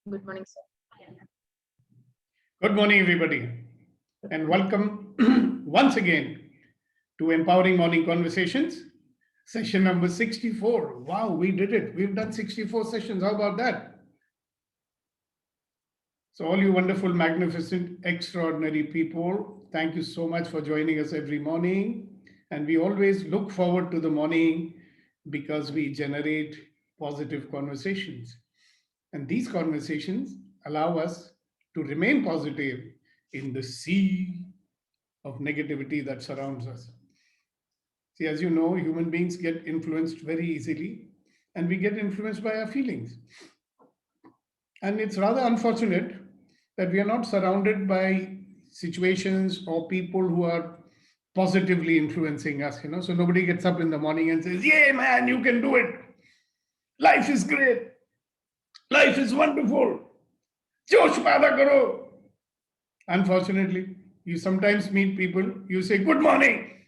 Good morning, sir. Good morning, everybody, and welcome once again to Empowering Morning Conversations, session number 64. Wow, we did it. We've done 64 sessions. How about that? So, all you wonderful, magnificent, extraordinary people, thank you so much for joining us every morning. And we always look forward to the morning because we generate positive conversations. And these conversations allow us to remain positive in the sea of negativity that surrounds us. See, as you know, human beings get influenced very easily, and we get influenced by our feelings. And it's rather unfortunate that we are not surrounded by situations or people who are positively influencing us. So nobody gets up in the morning and says, "Yeah, man, you can do it. Life is great. Life is wonderful. Josh pada karo." Unfortunately, you sometimes meet people, you say, "Good morning."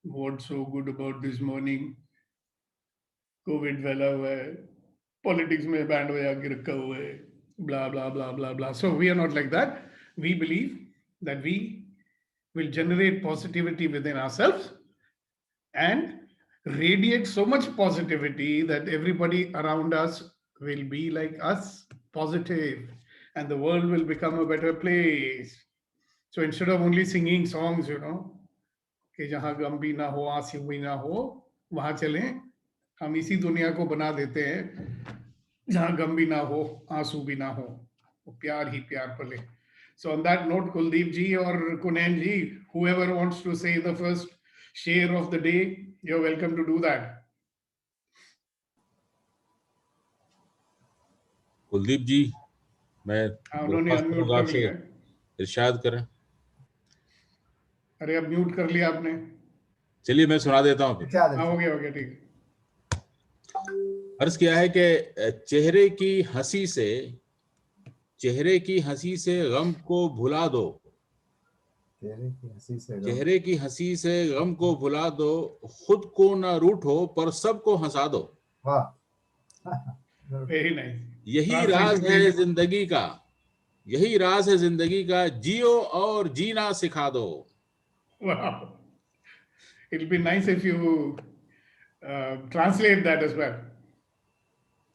What's so good about this morning? COVID फैला हुआ है, politics में band बजा के रखा हुआ है, blah blah blah blah blah. So we are not like that. We believe that we will generate positivity within ourselves and radiate so much positivity that everybody around us will be like us, positive, and the world will become a better place. So instead of only singing songs, कि जहाँ गम भी ना हो, आंसू भी ना हो, वहां चलें, हम इसी दुनिया को बना देते हैं जहाँ गम भी ना हो, आंसू भी ना हो, वो प्यार ही प्यार पले. So on that note, Kuldeep ji or Kunen ji, whoever wants to say the first share of the day, you're welcome to do that. Kuldeep जी, मैं उन्होंने दरख्वास्त अनम्यूट करूंगा कर आपसे, लिया. इरशाद करें. अरे अब म्यूट कर लिया आपने. चलिए मैं सुना देता हूँ. हो गया ठीक. अर्ज किया है कि चेहरे की हंसी से गम को भुला दो. चेहरे की हंसी से गम को भुला दो, खुद को ना रूठो पर सबको हंसा दो. Very nice. यही राज है जिंदगी का, यही राज है जिंदगी का, जियो और जीना सिखा दो. Wow. It'll be nice if you translate that as well.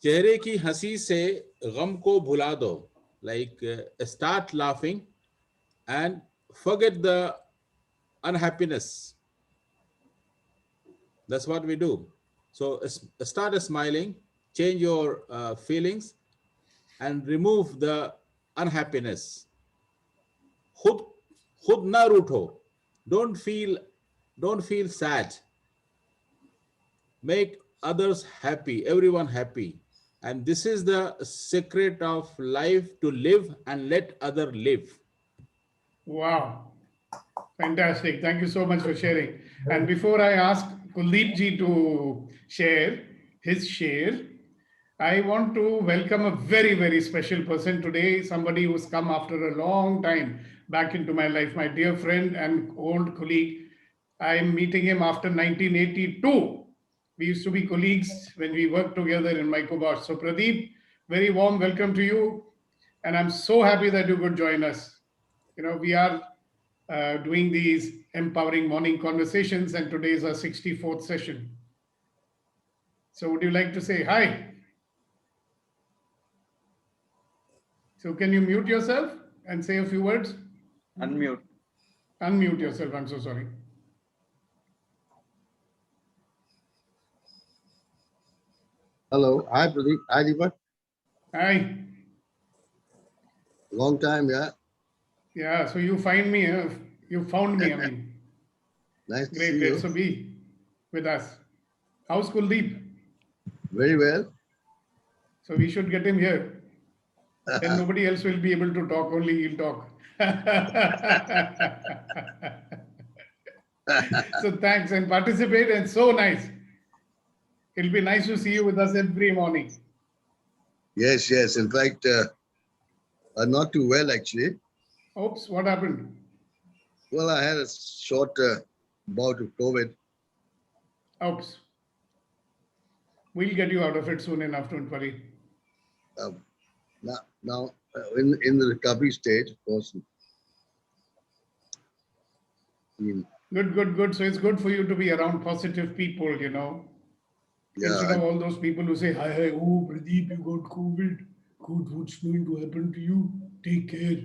चेहरे की हंसी से गम को भुला दो, like start laughing and forget the unhappiness. That's what we do. So start smiling, change your feelings and remove the unhappiness. खुद ना रूठो. Don't feel sad. Make others happy, everyone happy. And this is the secret of life, to live and let other live. Wow. Fantastic. Thank you so much for sharing. And before I ask Kuldeep ji to share his share, I want to welcome a very, very special person today, somebody who's come after a long time back into my life, my dear friend and old colleague. I'm meeting him after 1982. We used to be colleagues when we worked together in Microbosh. So Pradeep, very warm welcome to you. And I'm so happy that you could join us. We are doing these empowering morning conversations, and today is our 64th session. So would you like to say hi? So can you mute yourself and say a few words? Unmute. Unmute yourself, I'm so sorry. Hello. Hi, Pradeep. Hi, Deepak. Hi. Long time, yeah. Yeah, so you found me, I mean. Nice to Great, see great. you. So be with us. How's Kuldeep? Very well. So we should get him here. Then nobody else will be able to talk, only he'll talk. So thanks and participate, and so nice. It'll be nice to see you with us every morning. Yes, yes. In fact, not too well, actually. Oops, what happened? Well, I had a short bout of COVID. Oops. We'll get you out of it soon enough, don't worry. now in the recovery stage, of course. I mean, Good. So it's good for you to be around positive people, instead yeah, of all those people who say, hi, oh, Pradeep, you got COVID. God, what's going to happen to you? Take care.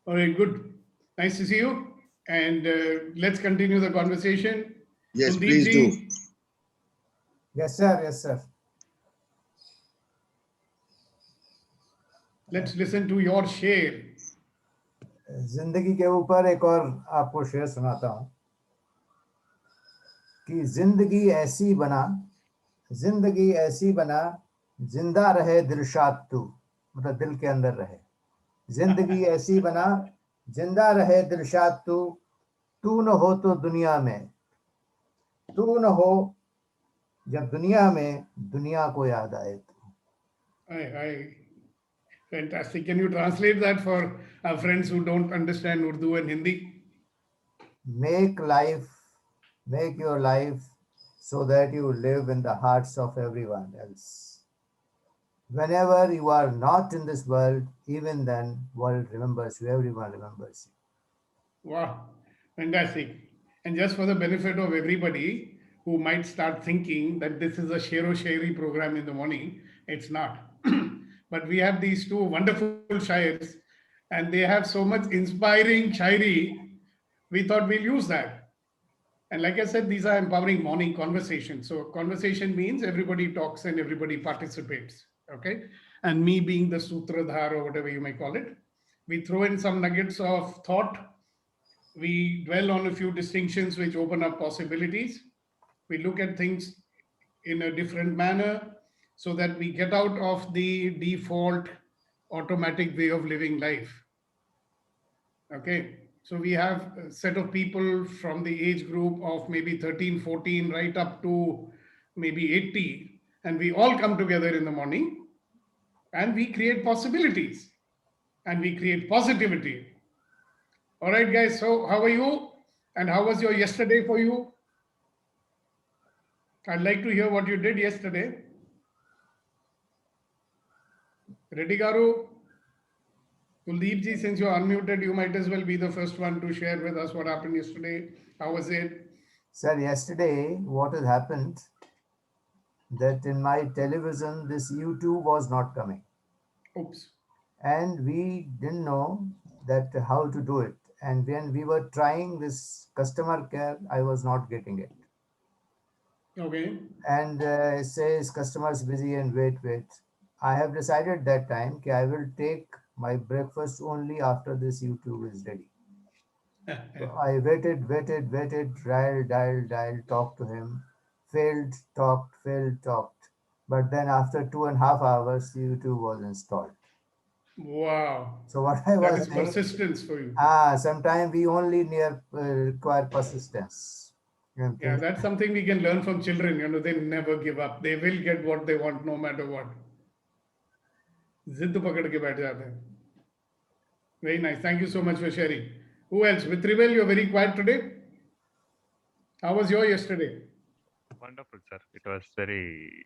All right, good. Nice to see you. And let's continue the conversation. yes, Kuldeep please do. ji, Yes, sir. Yes, sir. let's listen to your share. जिंदगी के ऊपर एक और आपको शेर सुनाता हूँ कि जिंदगी ऐसी बना जिंदा रहे दिलशाद तू, मतलब दिल के अंदर रहे। जिंदगी ऐसी बना जिंदा रहे दिलशाद तू, तू न हो तो दुनिया में, तू न हो जब दुनिया में, दुनिया को याद आए तू। Hi. Fantastic. Can you translate that for our friends who don't understand Urdu and Hindi? Make your life so that you live in the hearts of everyone else. Whenever you are not in this world, even then, world remembers you, everyone remembers you. Wow, fantastic. And just for the benefit of everybody who might start thinking that this is a Shero Shairi program in the morning, it's not. But we have these two wonderful shairs and they have so much inspiring shairi, we thought we'll use that. And like I said, these are empowering morning conversations. So conversation means everybody talks and everybody participates, okay? And me being the sutradhar or whatever you may call it, we throw in some nuggets of thought. We dwell on a few distinctions which open up possibilities. We look at things in a different manner so that we get out of the default automatic way of living life. Okay, so we have a set of people from the age group of maybe 13, 14, right up to maybe 80, and we all come together in the morning and we create possibilities and we create positivity. All right, guys, so how are you? And how was your yesterday for you? I'd like to hear what you did yesterday. Reddy Garu, Kuldeep ji, since you're unmuted, you might as well be the first one to share with us what happened yesterday. How was it? Sir, yesterday, what has happened that in my television, this YouTube was not coming. Oops. And we didn't know that how to do it. And when we were trying this customer care, I was not getting it. Okay. And it says customers busy and wait. I have decided that time that I will take my breakfast only after this YouTube is ready. So I waited, dialed, talked to him, failed, talked. But then after 2.5 hours, YouTube was installed. Wow. So what I That was is saying, persistence for you. sometimes we only require persistence. Yeah, that's something we can learn from children. They never give up. They will get what they want no matter what. जिद्द पकड़ के बैठ जाते हैं. Very nice. Thank you so much for sharing. Who else? Vitrivel, you're very quiet today. How was your yesterday? Wonderful, sir. It was very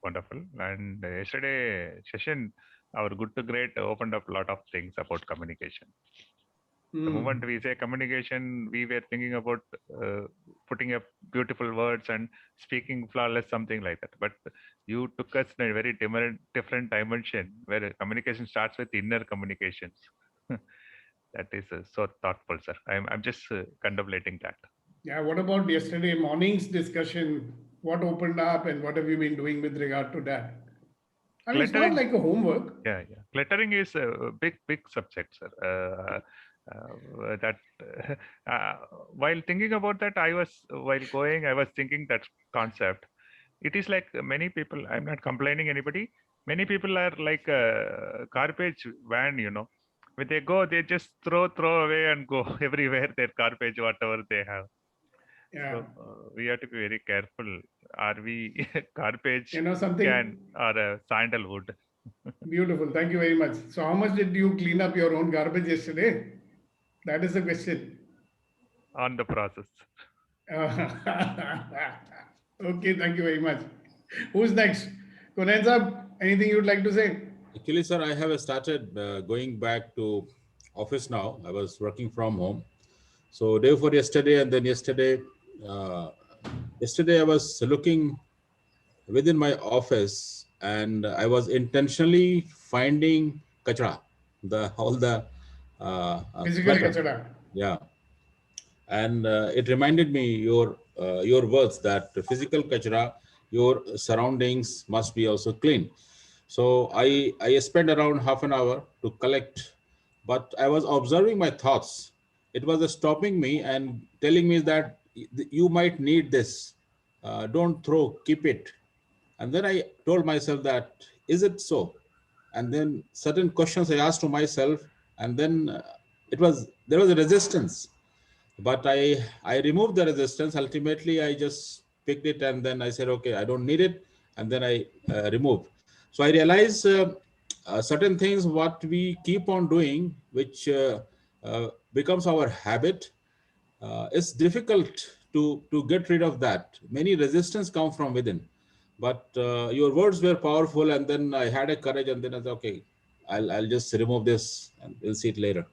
wonderful. And yesterday session, our Good to Great opened up a lot of things about communication. The moment we say communication, we were thinking about putting up beautiful words and speaking flawless, something like that. But you took us in a very different dimension where communication starts with inner communications. That is so thoughtful, sir. I'm just contemplating that. Yeah, what about yesterday morning's discussion? What opened up and what have you been doing with regard to that? I mean, it's not Cluttering. like a homework. Yeah. Cluttering is a big subject, sir. While thinking about that, I was thinking that concept. It is like many people, I'm not complaining anybody. Many people are like a garbage van, When they go, they just throw away and go everywhere, their garbage, whatever they have. Yeah. So we have to be very careful. Are we garbage Something can or a sandalwood? beautiful. Thank you very much. So, how much did you clean up your own garbage yesterday? That is the question. On the process. Okay, thank you very much. Who's next? Kunal sir, anything you'd like to say? Actually, sir, I have started going back to office now. I was working from home. So day before yesterday, and then uh, yesterday I was looking within my office, and I was intentionally finding kachra, the all the Physical clutter. kachara. Yeah, and it reminded me your words that physical kachra, your surroundings must be also clean. So I spent around half an hour to collect, but I was observing my thoughts. It was stopping me and telling me that you might need this. Don't throw, keep it. And then I told myself that, is it so? And then certain questions I asked to myself, and then there was a resistance, but I removed the resistance. Ultimately I just picked it, and then I said, okay, I don't need it, and then I removed. So I realized certain things what we keep on doing, which becomes our habit. It's difficult to get rid of that. Many resistance come from within, but your words were powerful, and then I had a courage, and then I said, okay, I'll just remove this and we'll see it later.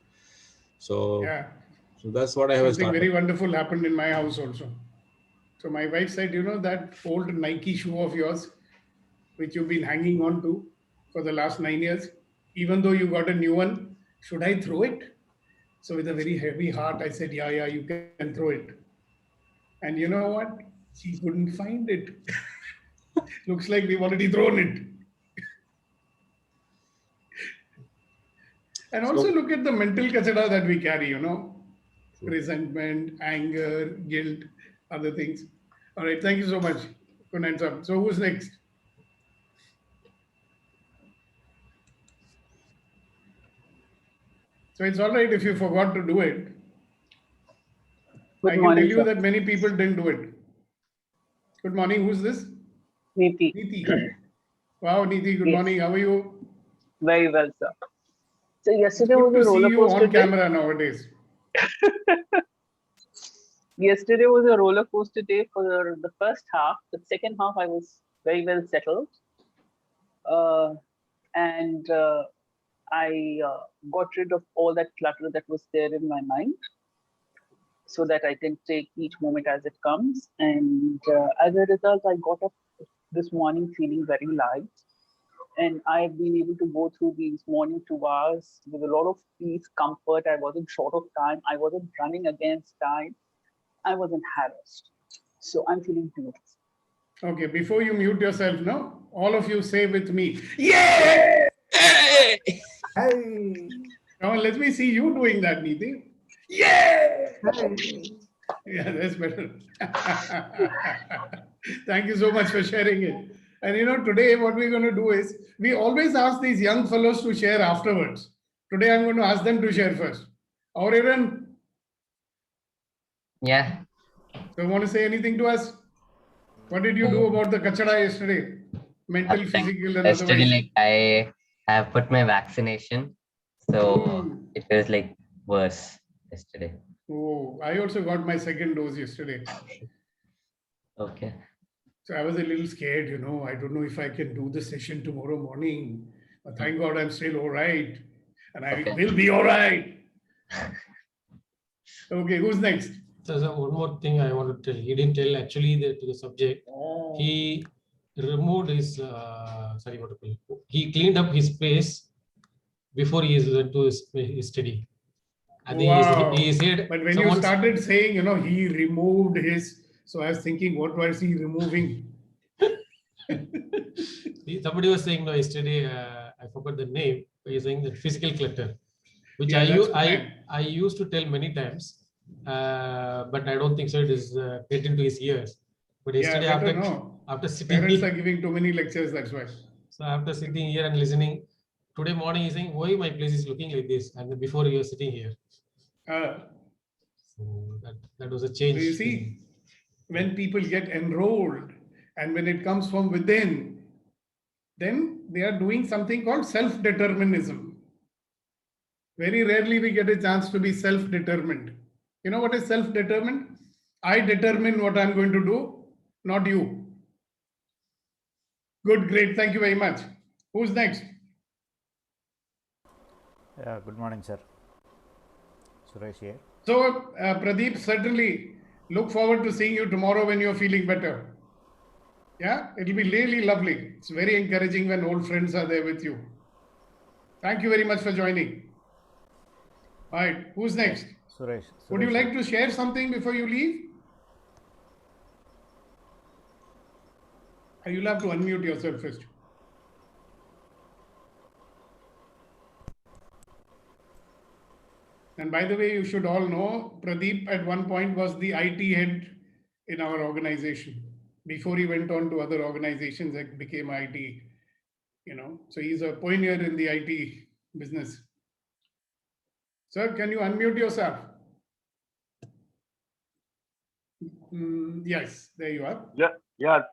So Yeah. so that's what I have Something very started. wonderful happened in my house also. So my wife said, you know, that old Nike shoe of yours, which you've been hanging on to for the last 9 years, even though you got a new one, should I throw it? So with a very heavy heart, I said, yeah, you can throw it. And you know what? She couldn't find it. Looks like we've already thrown it. And also So look at the mental kachara that we carry, you know, resentment, anger, guilt, other things. All right, thank you so much. Good night, sir. So who's next? So it's all right if you forgot to do it. Good I can tell morning, you sir. that many people didn't do it. Good morning. Who's this? Neeti. Neeti. Wow, Neeti, good Yes, morning. How are you? very well, sir. So It's yesterday good was to a see roller you coaster on day. camera nowadays. Yesterday was a roller coaster day for the first half. The second half, I was very well settled, and I got rid of all that clutter that was there in my mind, so that I can take each moment as it comes. And as a result, I got up this morning feeling very light. And I've been able to go through these morning 2 hours with a lot of peace, comfort. I wasn't short of time. I wasn't running against time. I wasn't harassed. So I'm feeling beautiful. Okay, before you mute yourself, no? All of you say with me, yeah! Hey, Now let me see you doing that, Neeti. Yeah! hey. Yeah, that's better. Thank you so much for sharing it. And you know, today what we're going to do is, we always ask these young fellows to share afterwards. Today I'm going to ask them to share first. Or Aaron, Yeah. so you want to say anything to us? What did you do about the kachara yesterday? Mental, Like physical, and yesterday, otherwise. like I have put my vaccination, so it feels like worse yesterday. Oh, I also got my second dose yesterday. Okay. So I was a little scared, you know. I don't know if I can do the session tomorrow morning. But thank God I'm still all right. And I Okay. will be all right. Okay, who's next? So one more thing I want to tell. He didn't tell actually to the subject. Oh. He removed his he cleaned up his space before he went to his study. And Wow. he said, But when you started saying, you know, he removed his, so I was thinking, what was he removing? somebody was saying no yesterday. I forgot the name. But he's saying that physical clutter, which Yeah, that's I used to tell many times, but I don't think so. It is get into his ears. But yesterday after sitting Parents here, are giving too many lectures, that's why. so after sitting here and listening, today morning he's saying, why my place is looking like this? And before you were sitting here. So that was a change. So you see, when people get enrolled and when it comes from within, then they are doing something called self-determinism. Very rarely we get a chance to be self-determined. You know what is self-determined? I determine what I'm going to do, not you. Good, great. Thank you very much. Who's next? Good morning, sir. Suresh here. So, Pradeep, certainly look forward to seeing you tomorrow when you're feeling better. Yeah, it'll be really lovely. It's very encouraging when old friends are there with you. Thank you very much for joining. All right, who's next? Suresh. Would you Suresh like here. to share something before you leave? You'll have to unmute yourself first. And by the way, you should all know, Pradeep at one point was the IT head in our organization. Before he went on to other organizations that became IT, so he's a pioneer in the IT business. Sir, can you unmute yourself? Yes, there you are. Yeah.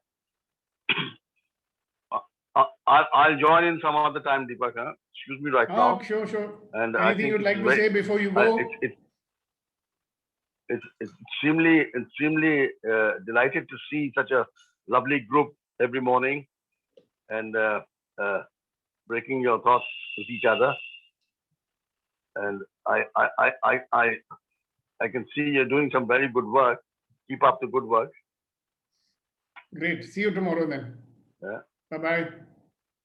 I'll join in some other time, Deepak. Excuse me right now. Sure. And Anything you'd like to say before you go? It's extremely delighted to see such a lovely group every morning and breaking your thoughts with each other. And I can see you're doing some very good work. Keep up the good work. Great. See you tomorrow then. Yeah. Bye-bye.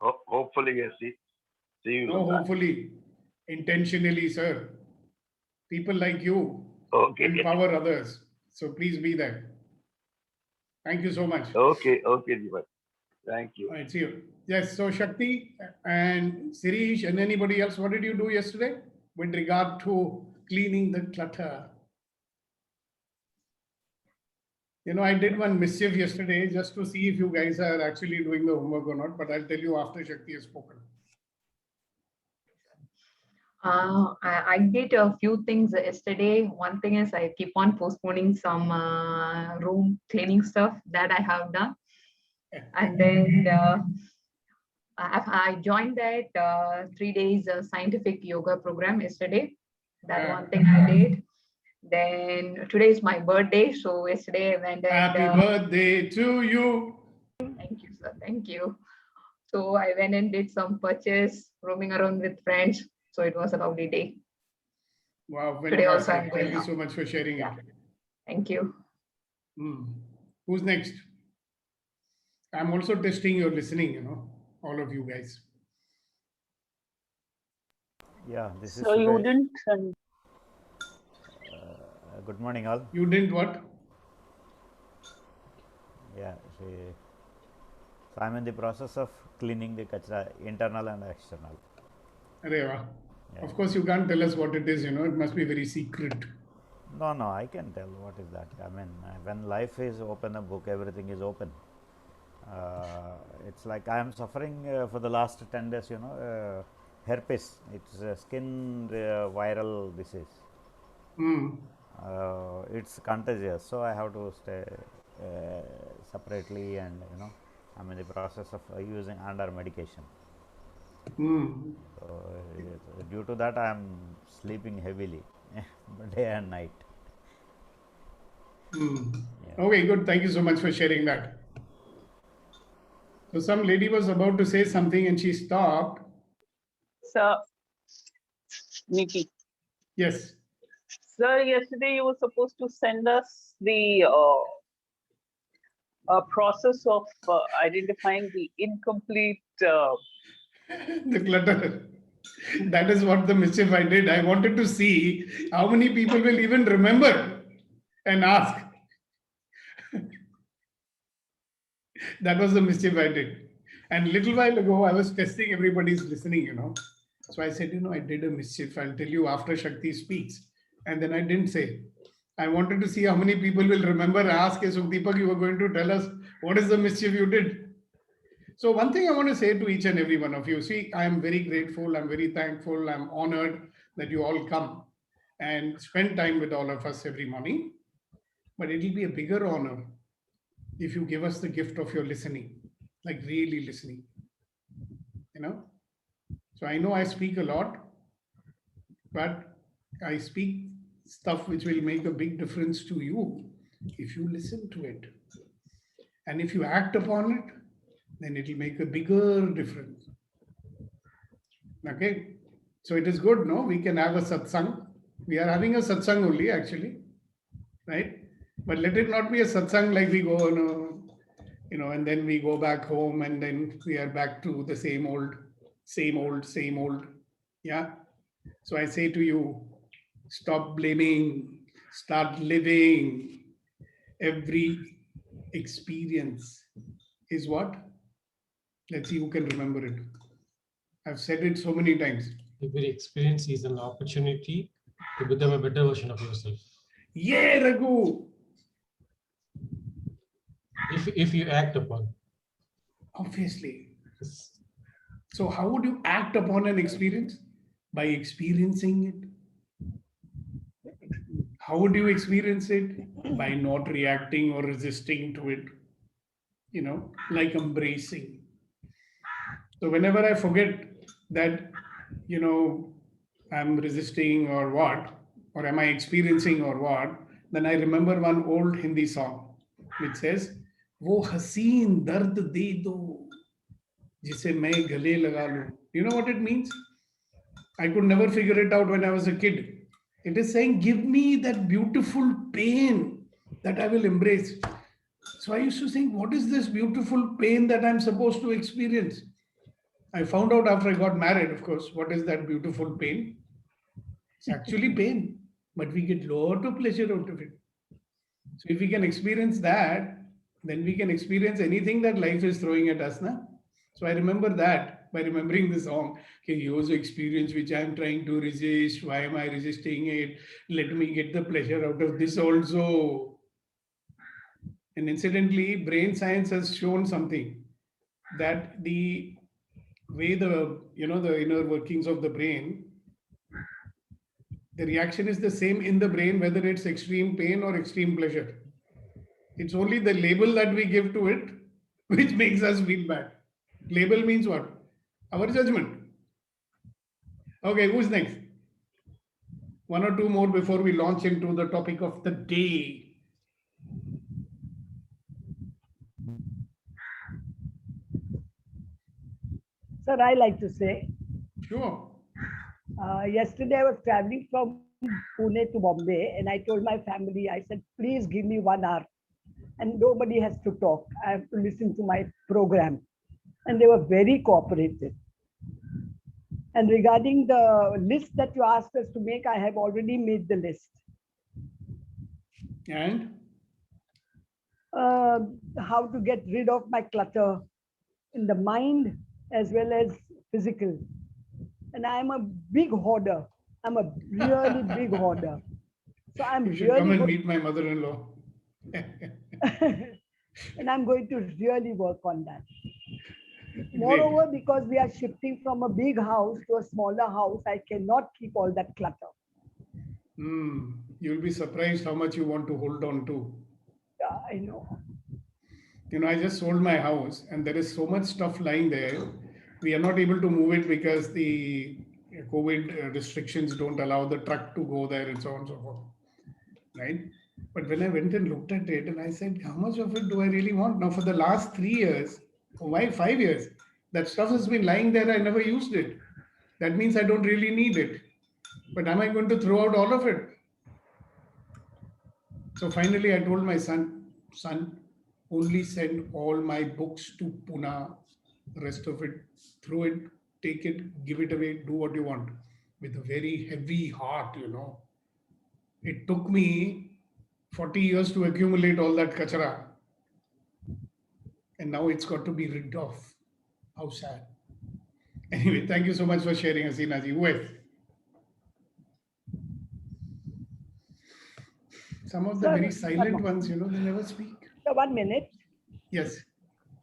Hopefully, yes. See you. No, hopefully. Intentionally, sir. People like you empower others. So please be there. Thank you so much. Okay, Deepak. Thank you. All right, see you. Yes, so Shakti and Sirish and anybody else, what did you do yesterday with regard to cleaning the clutter? I did one mischief yesterday just to see if you guys are actually doing the homework or not, but I'll tell you after Shakti has spoken. I did a few things yesterday. One thing is I keep on postponing some room cleaning stuff that I have done. And then I joined that 3 days scientific yoga program yesterday. That one thing I did. Then today is my birthday. So yesterday I went and Happy birthday to you. Thank you, sir. Thank you. So I went and did some purchase, roaming around with friends. So it was a lovely day. Wow, Today also fantastic. I'm going Thank you out. so much for sharing it. Thank you. Who's next? I'm also testing your listening, all of you guys. Yeah, this is So you Suresh. didn't. Good morning, all. You didn't what? Yeah, so I'm in the process of cleaning the kachra, internal and external. Areva. Yeah. Of course, you can't tell us what it is, it must be very secret. No, I can tell what is that. I mean, when life is open, a book, everything is open. It's like I am suffering for the last 10 days, herpes. It's a skin viral disease. It's contagious, so I have to stay separately, and I'm in the process of using under medication. So due to that, I am sleeping heavily, day and night. Yeah. Okay, good. Thank you so much for sharing that. So some lady was about to say something and she stopped. Sir, Nikki. Yes. Sir, yesterday you were supposed to send us the process of identifying the incomplete. The clutter. That is what the mischief I did. I wanted to see how many people will even remember and ask. That was the mischief I did. And little while ago, I was testing everybody's listening, So I said, I did a mischief. I'll tell you after Shakti speaks. And then I didn't say. I wanted to see how many people will remember and ask, so Deepak, you were going to tell us what is the mischief you did. So one thing I want to say to each and every one of you, see, I am very grateful. I'm very thankful. I'm honored that you all come and spend time with all of us every morning. But it will be a bigger honor if you give us the gift of your listening, like really listening, So I know I speak a lot, but I speak stuff which will make a big difference to you if you listen to it. And if you act upon it, then it will make a bigger difference. Okay? So it is good, no? We can have a satsang. We are having a satsang only, actually, right? But let it not be a satsang like we go, and then we go back home and then we are back to the same old. Yeah. So I say to you, stop blaming, start living. Every experience is what? Let's see who can remember it. I've said it so many times. Every experience is an opportunity to become a better version of yourself. Yeah, Raghu. If you act upon. Obviously. So how would you act upon an experience? By experiencing it. How would you experience it? By not reacting or resisting to it. Like embracing. So whenever I forget that, I'm resisting or what, or am I experiencing or what, then I remember one old Hindi song which says, "Wo haseen dard de do, jise main gale laga lu." You know what it means? I could never figure it out when I was a kid. It is saying, give me that beautiful pain that I will embrace. So I used to think, what is this beautiful pain that I'm supposed to experience? I found out after I got married, of course, what is that beautiful pain? It's actually pain, but we get a lot of pleasure out of it. So if we can experience that, then we can experience anything that life is throwing at us. Na? So I remember that by remembering the song. Okay, here's an experience which I'm trying to resist. Why am I resisting it? Let me get the pleasure out of this also. And incidentally, brain science has shown something, that the way the inner workings of the brain, the reaction is the same in the brain, whether it's extreme pain or extreme pleasure. It's only the label that we give to it which makes us feel bad. Label means what? Our judgment. Okay, who's next? One or two more before we launch into the topic of the day. Sir, I like to say. Sure. Yesterday I was traveling from Pune to Bombay and I told my family, I said, please give me 1 hour and nobody has to talk. I have to listen to my program. And they were very cooperative. And regarding the list that you asked us to make, I have already made the list. And? How to get rid of my clutter in the mind as well as physical. And I'm a big hoarder. I'm a really big hoarder. So I'm You should really come and meet my mother-in-law. and I'm going to really work on that. Moreover, because we are shifting from a big house to a smaller house, I cannot keep all that clutter. You'll be surprised how much you want to hold on to. Yeah, I know. I just sold my house and there is so much stuff lying there. We are not able to move it because the COVID restrictions don't allow the truck to go there and so on and so forth. Right? But when I went and looked at it and I said, how much of it do I really want? Now, for the last 3 years, why 5 years? That stuff has been lying there. I never used it. That means I don't really need it. But am I going to throw out all of it? So finally, I told my son, only send all my books to Pune. The rest of it, throw it, take it, give it away, do what you want. With a very heavy heart, It took me 40 years to accumulate all that kachara. And now it's got to be rid of. How sad. Anyway, thank you so much for sharing, Hasina ji. Wait. Some of the very silent ones, they never speak. So 1 minute. Yes.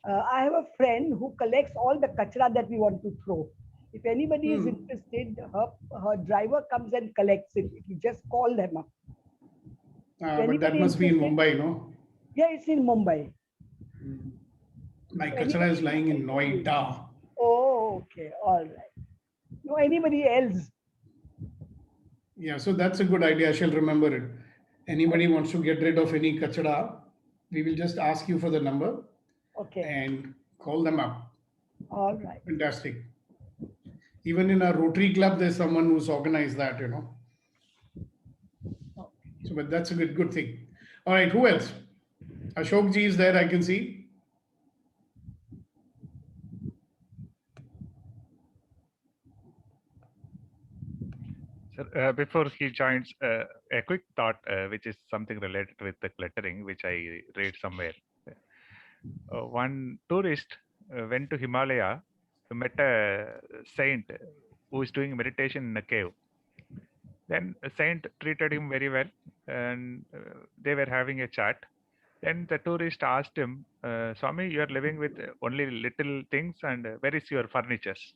I have a friend who collects all the kachra that we want to throw. If anybody is interested, her driver comes and collects it. If you just call them up. But that must be in Mumbai, no? Yeah, it's in Mumbai. My kachra is lying in Noida. Oh, okay. All right. No, anybody else? Yeah, so that's a good idea. I shall remember it. Anybody wants to get rid of any kachra, we will just ask you for the number. Okay. And call them up. All right. Fantastic. Even in our Rotary Club, there's someone who's organized that, So, but that's a good thing. All right, who else? Ashok ji is there, I can see. Sir, before he joins, a quick thought, which is something related with the cluttering, which I read somewhere. One tourist went to Himalaya to met a saint who is doing meditation in a cave. Then a saint treated him very well, and they were having a chat. Then the tourist asked him, Swami, you are living with only little things, and where is your furnitures?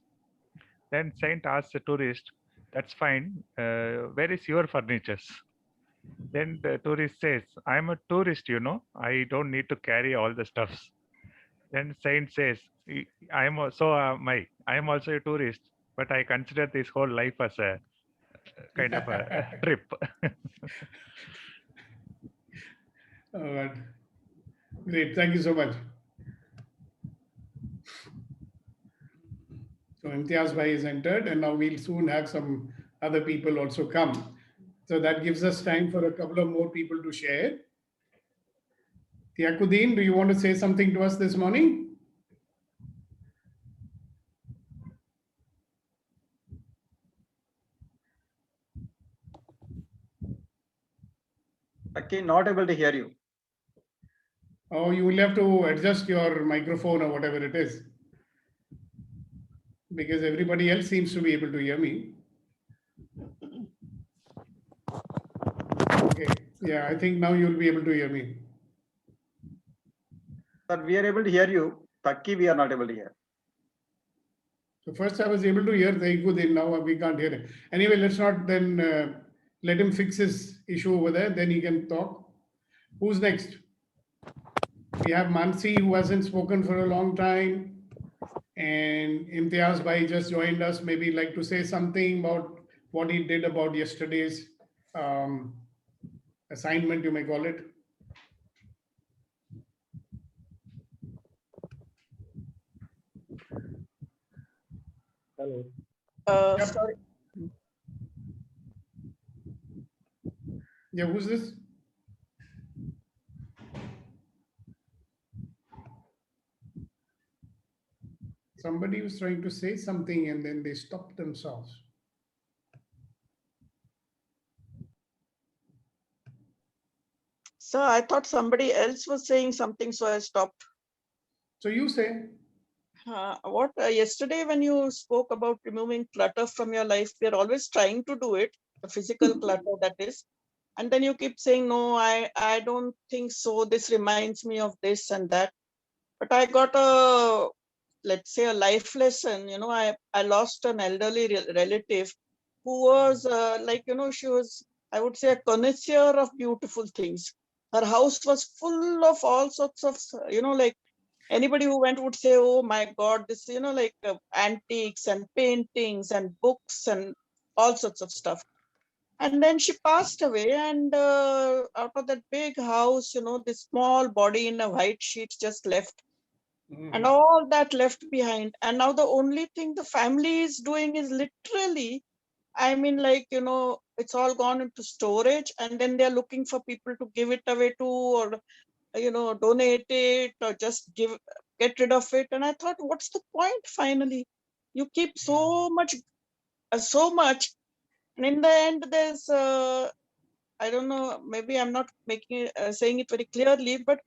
Then saint asked the tourist, that's fine, where is your furnitures? Then the tourist says, I'm a tourist, I don't need to carry all the stuffs. Then saint says, I am also a tourist, but I consider this whole life as a kind of a trip. Oh, great, thank you so much. So Imtiaz Bhai is entered, and now we'll soon have some other people also come. So that gives us time for a couple of more people to share. Tiakuddin, do you want to say something to us this morning? Okay, not able to hear you. Oh, you will have to adjust your microphone or whatever it is, because everybody else seems to be able to hear me. Okay, yeah, I think now you'll be able to hear me. Sir, we are able to hear you. Taki, we are not able to hear. So first I was able to hear Tiakuddin, now we can't hear it. Anyway, let's not then let him fix his issue over there, then he can talk. Who's next? We have Mansi, who hasn't spoken for a long time, and Imtiaz Bhai just joined us. Maybe like to say something about what he did about yesterday's assignment, you may call it. Hello. Sorry. Yeah, who's this? Somebody was trying to say something and then they stopped themselves. So I thought somebody else was saying something, so I stopped. So you say. Yesterday when you spoke about removing clutter from your life, we are always trying to do it, the physical clutter that is. And then you keep saying, no, I don't think so. This reminds me of this and that. But I got let's say a life lesson. I lost an elderly relative who was she was, I would say, a connoisseur of beautiful things. Her house was full of all sorts of, anybody who went would say, oh my God, this, antiques and paintings and books and all sorts of stuff. And then she passed away, and out of that big house, this small body in a white sheet just left. And all that left behind. And now the only thing the family is doing is literally, it's all gone into storage, and then they're looking for people to give it away to, or donate it, or just get rid of it. And I thought, what's the point finally? You keep so much, and in the end, there's I don't know, maybe I'm not saying it very clearly, but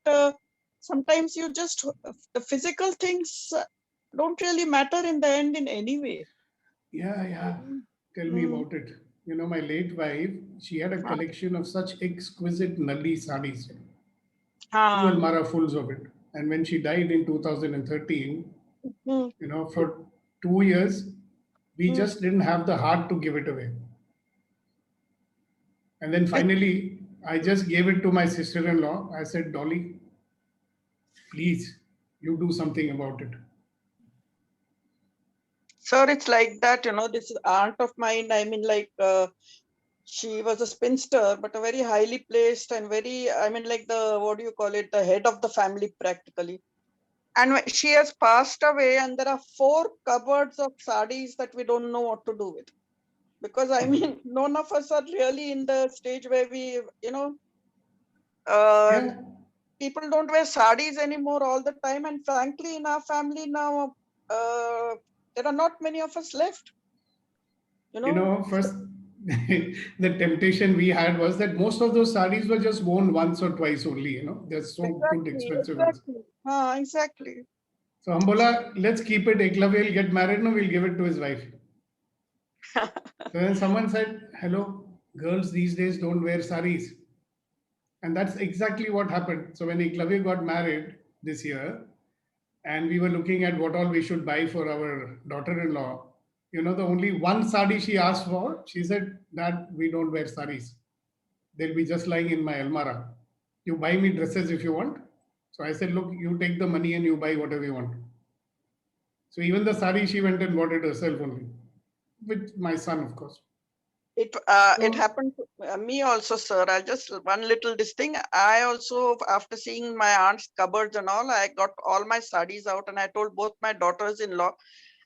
sometimes you just, the physical things don't really matter in the end in any way. Yeah. Tell me about it. My late wife, she had a collection of such exquisite Nalli sarees. Two almara fulls of it. And when she died in 2013, for 2 years, we just didn't have the heart to give it away. And then finally, I just gave it to my sister-in-law. I said, Dolly, please, you do something about it. Sir, it's like that, this aunt of mine, she was a spinster, but a very highly placed and very, the head of the family practically. And she has passed away, and there are 4 cupboards of sarees that we don't know what to do with. Because I mean, none of us are really in the stage where we, people don't wear sarees anymore all the time. And frankly, in our family now, there are not many of us left. First, the temptation we had was that most of those sarees were just worn once or twice only, they're so good, expensive. Exactly. So Ambola, let's keep it. Eklavya will get married, no, we'll give it to his wife. So then someone said, hello, girls these days don't wear sarees. And that's exactly what happened. So when Eklavya got married this year, and we were looking at what all we should buy for our daughter-in-law, the only one sari she asked for, she said that we don't wear saris. They'll be just lying in my almara. You buy me dresses if you want. So I said, look, you take the money and you buy whatever you want. So even the sari, she went and bought it herself only. With my son, of course. It happened to me also, sir. I just one little this thing. I also, after seeing my aunt's cupboards and all, I got all my sarees out and I told both my daughters-in-law,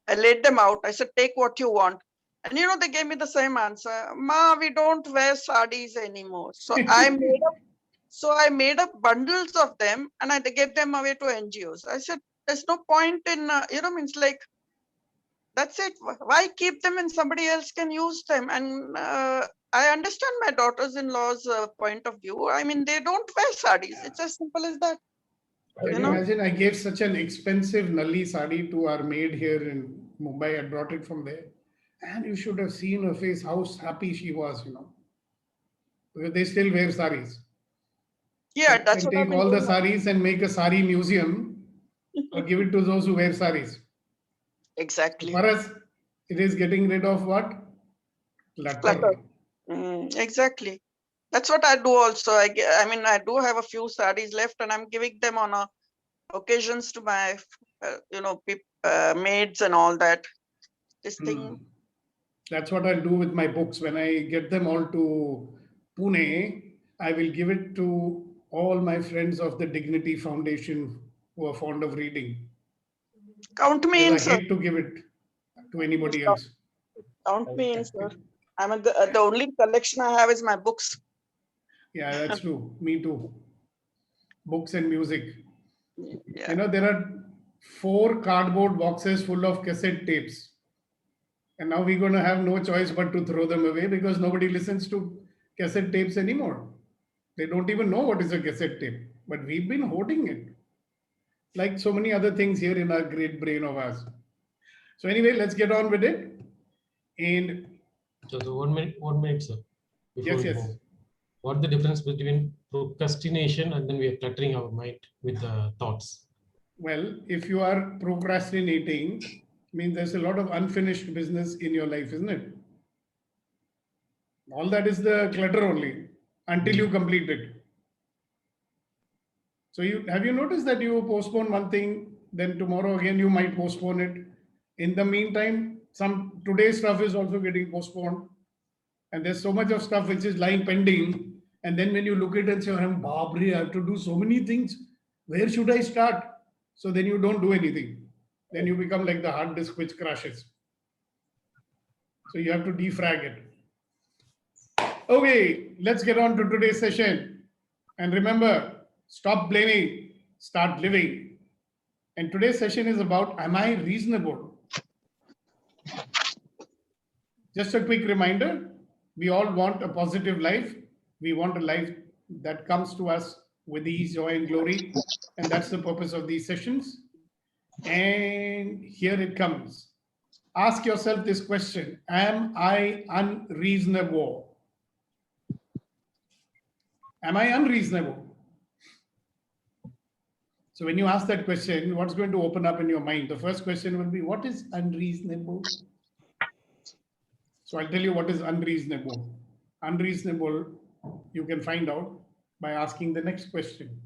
I laid them out. I said, take what you want. And they gave me the same answer. Ma, we don't wear sarees anymore. So I made up bundles of them and I gave them away to NGOs. I said, there's no point in, means like, that's it. Why keep them when somebody else can use them? And I understand my daughters-in-law's point of view. I mean, they don't wear sarees. It's as simple as that. Can you imagine? I gave such an expensive Nalli sari to our maid here in Mumbai. I brought it from there. And you should have seen her face, how happy she was, Because they still wear saris. Yeah, that's what take all the saris and make a sari museum or give it to those who wear saris. Exactly. For us, it is getting rid of what? Clutter. Exactly. That's what I do also. I mean, I do have a few sarees left and I'm giving them on occasions to my, maids and all that. This thing. That's what I'll do with my books. When I get them all to Pune, I will give it to all my friends of the Dignity Foundation who are fond of reading. Count me in, sir. I hate to give it to anybody else. Count me in, sir. The only collection I have is my books. Yeah, that's true. Me too. Books and music. Yeah. There are 4 cardboard boxes full of cassette tapes. And now we're going to have no choice but to throw them away because nobody listens to cassette tapes anymore. They don't even know what is a cassette tape. But we've been hoarding it. Like so many other things here in our great brain of ours. So anyway, let's get on with it. And so the 1 minute, sir. Yes. What the difference between procrastination and then we are cluttering our mind with thoughts? Well, if you are procrastinating, means there's a lot of unfinished business in your life, isn't it? All that is the clutter only until you complete it. So have you noticed that you postpone one thing, then tomorrow again you might postpone it. In the meantime, some today's stuff is also getting postponed. And there's so much of stuff which is lying pending. And then when you look at it and say, I'm Babri, I have to do so many things. Where should I start? So then you don't do anything. Then you become like the hard disk which crashes. So you have to defrag it. Okay, let's get on to today's session. And remember, stop blaming, start living. And today's session is about, am I reasonable? Just a quick reminder, we all want a positive life. We want a life that comes to us with ease, joy, and glory. And that's the purpose of these sessions. And here it comes. Ask yourself this question, am I unreasonable? Am I unreasonable? So when you ask that question, what's going to open up in your mind? The first question will be, what is unreasonable? So I'll tell you what is unreasonable. Unreasonable, you can find out by asking the next question.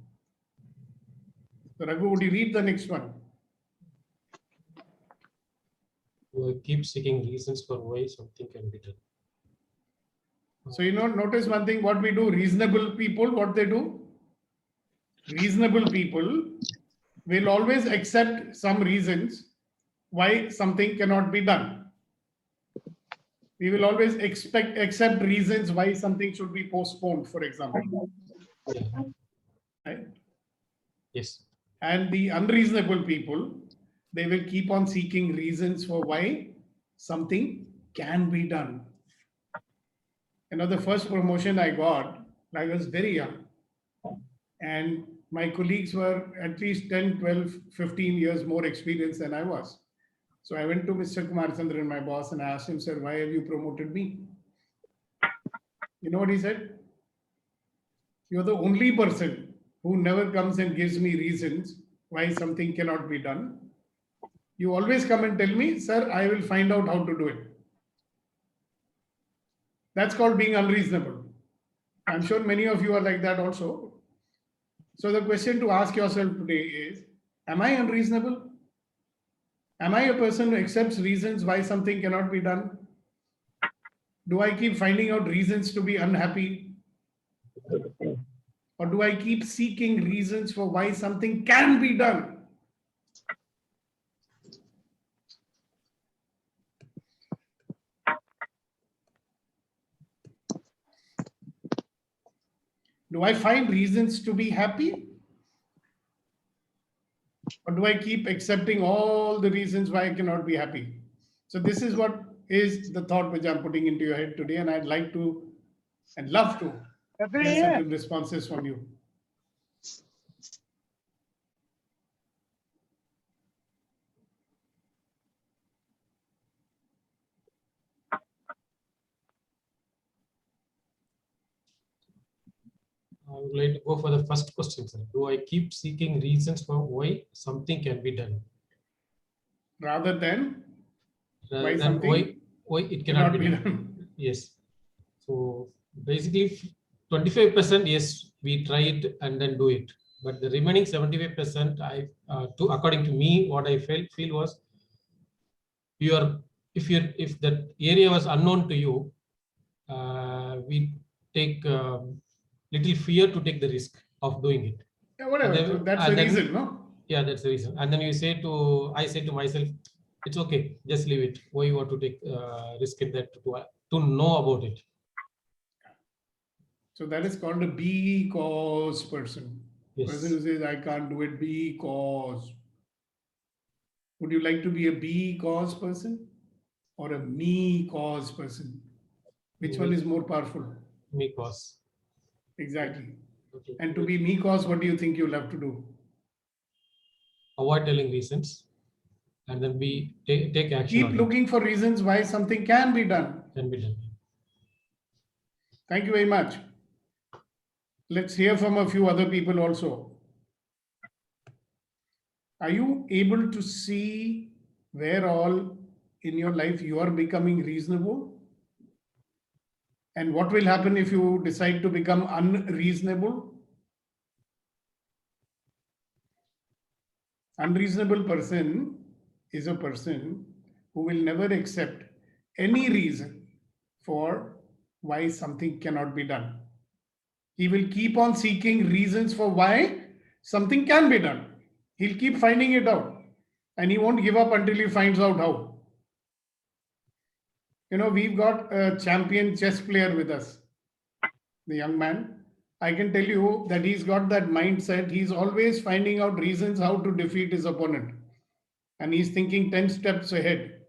So Raghu, would you read the next one? You keep seeking reasons for why something can be done. So, notice one thing, what we do, reasonable people, what they do? Reasonable people, will always accept some reasons why something cannot be done. We will always accept reasons why something should be postponed, for example. Right? Yes. And the unreasonable people, they will keep on seeking reasons for why something can be done. You know, the first promotion I got, I was very young. And my colleagues were at least 10, 12, 15 years more experienced than I was. So I went to Mr. Kumar Chandran, my boss, and I asked him, sir, why have you promoted me? You know what he said? You're the only person who never comes and gives me reasons why something cannot be done. You always come and tell me, sir, I will find out how to do it. That's called being unreasonable. I'm sure many of you are like that also. So the question to ask yourself today is, am I unreasonable? Am I a person who accepts reasons why something cannot be done? Do I keep finding out reasons to be unhappy? Or do I keep seeking reasons for why something can be done? Do I find reasons to be happy? Or do I keep accepting all the reasons why I cannot be happy? So this is what is the thought which I'm putting into your head today, and I'd like to and love to get certain responses from you. I would like to go for the first question, sir. Do I keep seeking reasons for why something can be done? Rather than why Than something why it cannot be done. Yes. So basically 25%, yes, we try it and then do it. But the remaining 75%, according to me, what I feel was, if that area was unknown to you, we take little fear to take the risk of doing it. Yeah, whatever. Then, so that's the reason, no? Yeah, that's the reason. And then I say to myself, it's okay, just leave it. Why you want to take risk in that to know about it? So that is called a because person. Yes. Person who says, I can't do it because. Would you like to be a because person or a me cause person? Which one is more powerful? Me cause. Exactly. Okay. And to be me cause, what do you think you'll have to do? Avoid telling reasons, and then we take action. Keep looking for reasons why something can be done. Can be done. Thank you very much. Let's hear from a few other people also. Are you able to see where all in your life you are becoming reasonable? And what will happen if you decide to become unreasonable? Unreasonable person is a person who will never accept any reason for why something cannot be done. He will keep on seeking reasons for why something can be done. He'll keep finding it out, and he won't give up until he finds out how. You know, we've got a champion chess player with us, the young man. I can tell you that he's got that mindset. He's always finding out reasons how to defeat his opponent. And he's thinking 10 steps ahead.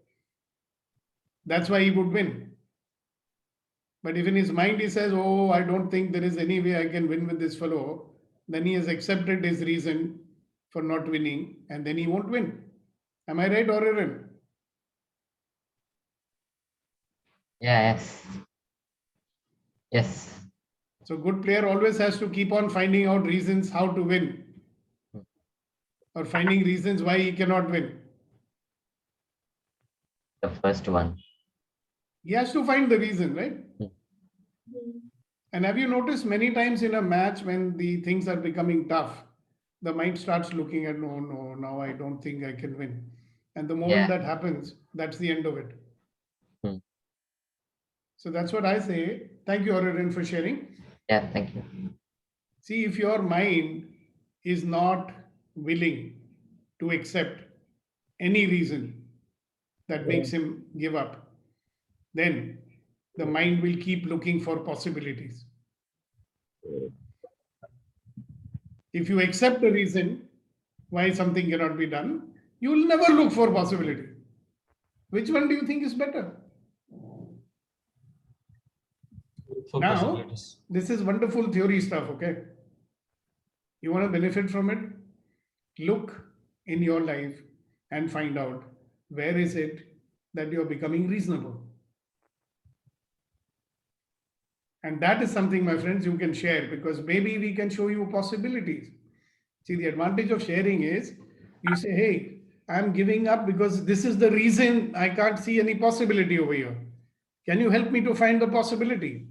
That's why he would win. But if in his mind he says, oh, I don't think there is any way I can win with this fellow, then he has accepted his reason for not winning, and then he won't win. Am I right or wrong? Yes. Yes. So good player always has to keep on finding out reasons how to win, or finding reasons why he cannot win. The first one. He has to find the reason, right? And have you noticed many times in a match when the things are becoming tough, the mind starts looking at, no, now I don't think I can win. And the moment that happens, that's the end of it. So that's what I say. Thank you, Aurelien, for sharing. Yeah, thank you. See, if your mind is not willing to accept any reason that makes him give up, then the mind will keep looking for possibilities. If you accept the reason why something cannot be done, you will never look for possibility. Which one do you think is better? For Now, possibilities. this is wonderful theory stuff, okay? You want to benefit from it? Look in your life and find out where is it that you're becoming reasonable. And that is something, my friends, you can share, because maybe we can show you possibilities. See, the advantage of sharing is you say, hey, I'm giving up because this is the reason I can't see any possibility over here. Can you help me to find the possibility?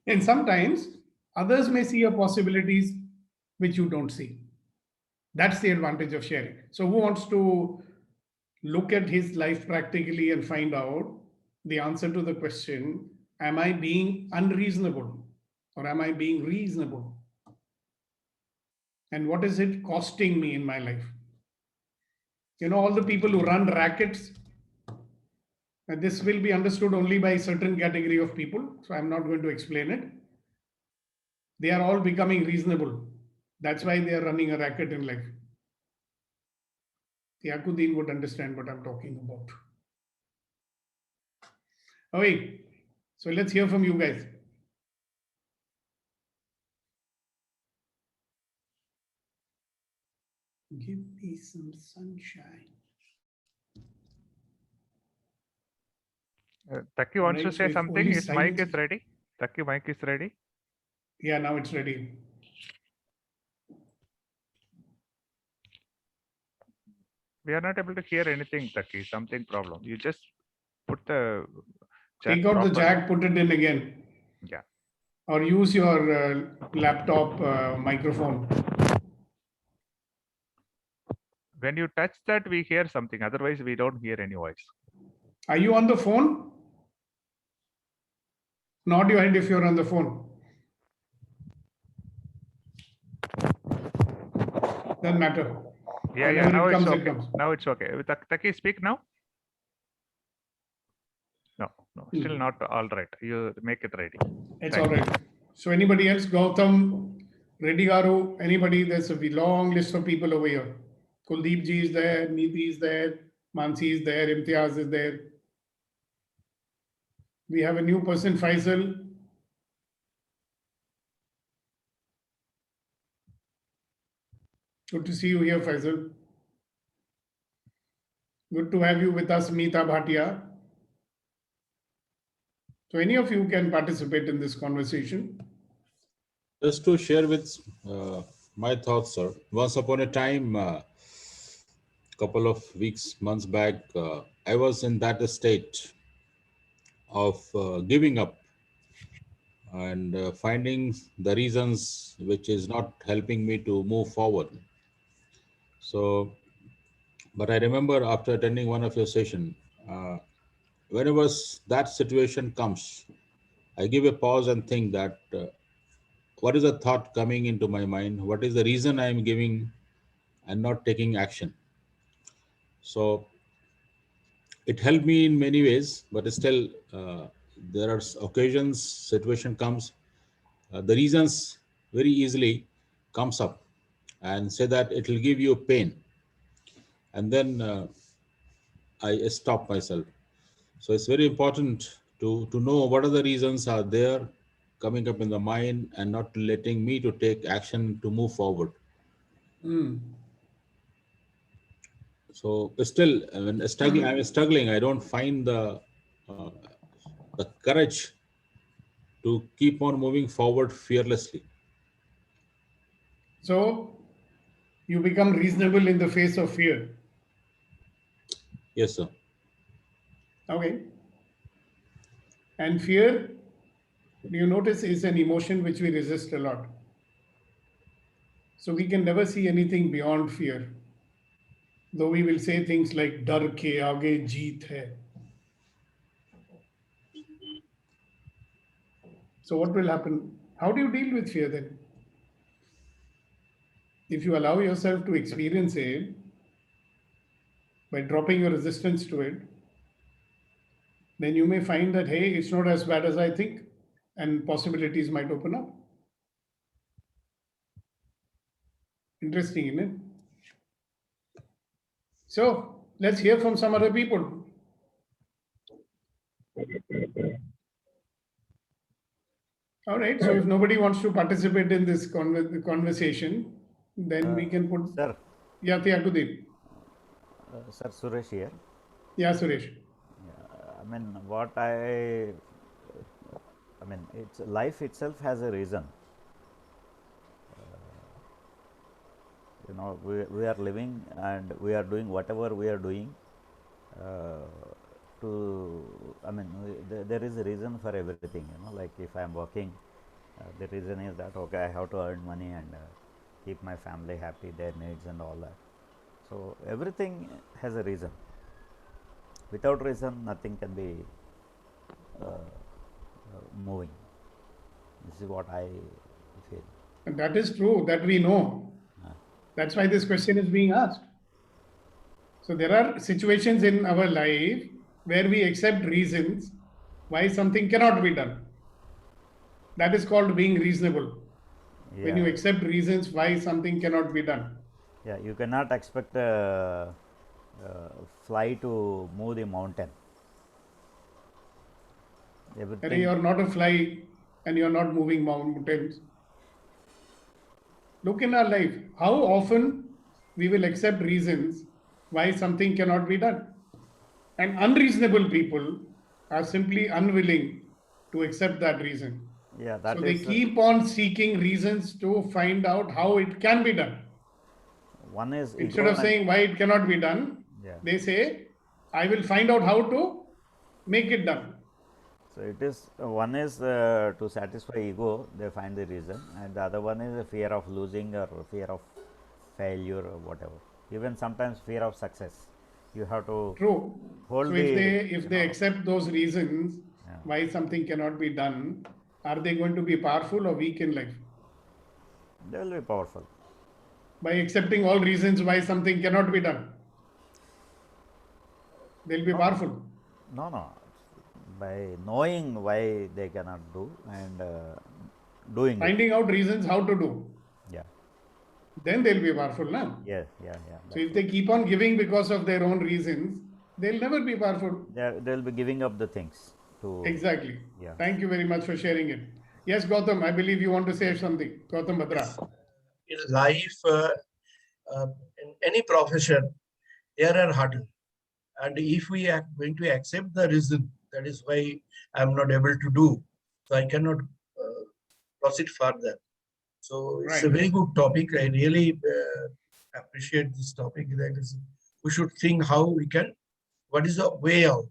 And sometimes others may see a possibilities which you don't see. That's the advantage of sharing. So who wants to look at his life practically and find out the answer to the question, am I being unreasonable or am I being reasonable? And what is it costing me in my life? You know, all the people who run rackets, and this will be understood only by a certain category of people, so I'm not going to explain it. They are all becoming reasonable. That's why they are running a racket in life. Yakuddin would understand what I'm talking about. Oh, wait. So let's hear from you guys. Give me some sunshine. Taki wants to Alright, so say if something. only His mic silence is ready. Taki, mic is ready. Yeah, now it's ready. We are not able to hear anything, Taki. Something problem. You just put the jack Take out the properly. jack, put it in again. Yeah. Or use your laptop microphone. When you touch that, we hear something. Otherwise, we don't hear any voice. Are you on the phone? Nod your head if you're on the phone. Doesn't matter. Yeah, Whenever now it it's comes, okay. it comes. Now it's okay. Taki, speak now. No, still not all right. You make it ready. It's Thank all right. So anybody else? Gautam, Reddy Garu, anybody? There's a long list of people over here. Kuldeep ji is there, Neeti is there, Mansi is there, Imtiaz is there. We have a new person, Faisal. Good to see you here, Faisal. Good to have you with us, Meeta Bhatia. So any of you can participate in this conversation. Just to share with my thoughts, sir. Once upon a time, couple of months back, I was in that state of giving up and finding the reasons which is not helping me to move forward. So, but I remember after attending one of your session, whenever that situation comes, I give a pause and think that what is the thought coming into my mind? What is the reason I am giving and not taking action? So it helped me in many ways, but still there are occasions, situation comes, the reasons very easily comes up and say that it will give you pain. And then I stop myself. So it's very important to know what are the reasons are there coming up in the mind and not letting me to take action to move forward. So still, when I'm struggling, I don't find the courage to keep on moving forward fearlessly. So you become reasonable in the face of fear. Yes, sir. Okay. And fear, you notice, is an emotion which we resist a lot. So we can never see anything beyond fear. Though we will say things like डर के आगे जीत है. So what will happen? How do you deal with fear then? if you allow yourself to experience it by dropping your resistance to it, then you may find that, hey, it's not as bad as I think, and possibilities might open up. Interesting, isn't it? So let's hear from some other people. All right. So if nobody wants to participate in this conversation, then we can put. Sir. Yeah, Tyaguddin. Sir, Suresh here. Yeah, Suresh. I mean, it's life itself has a reason. You know, we are living and we are doing whatever we are doing. There is a reason for everything. You know, like if I am working, the reason is that okay, I have to earn money and keep my family happy, their needs and all that. So everything has a reason. Without reason, nothing can be moving. This is what I feel. And that is true, that we know. That's why this question is being asked. So there are situations in our life where we accept reasons why something cannot be done. That is called being reasonable. Yeah. When you accept reasons why something cannot be done. Yeah, you cannot expect a fly to move the mountain. Everything. You are not a fly and you are not moving mountains. Look in our life, how often we will accept reasons why something cannot be done. And unreasonable people are simply unwilling to accept that reason. Yeah, that so is, they keep on seeking reasons to find out how it can be done. One is instead of saying why it cannot be done, they say, I will find out how to make it done. So it is one is to satisfy ego, they find the reason, and the other one is a fear of losing or fear of failure or whatever. Even sometimes fear of success. You have to hold so if they accept those reasons why something cannot be done, are they going to be powerful or weak in life? They will be powerful. By accepting all reasons why something cannot be done, they'll be powerful. No. By knowing why they cannot do and doing finding out reasons how to do. Yeah. Then they'll be powerful, na? Yeah. So if they keep on giving because of their own reasons, they'll never be powerful. They'll be giving up the things to. Exactly. Yeah. Thank you very much for sharing it. Yes, Gautam, I believe you want to say something. Gautam Bhadra. In life, in any profession, there are hurdles. And if we are going to accept the reason, that is why I am not able to do, so I cannot proceed further. So it's a very good topic. I really appreciate this topic. That is, we should think how we can, what is the way out?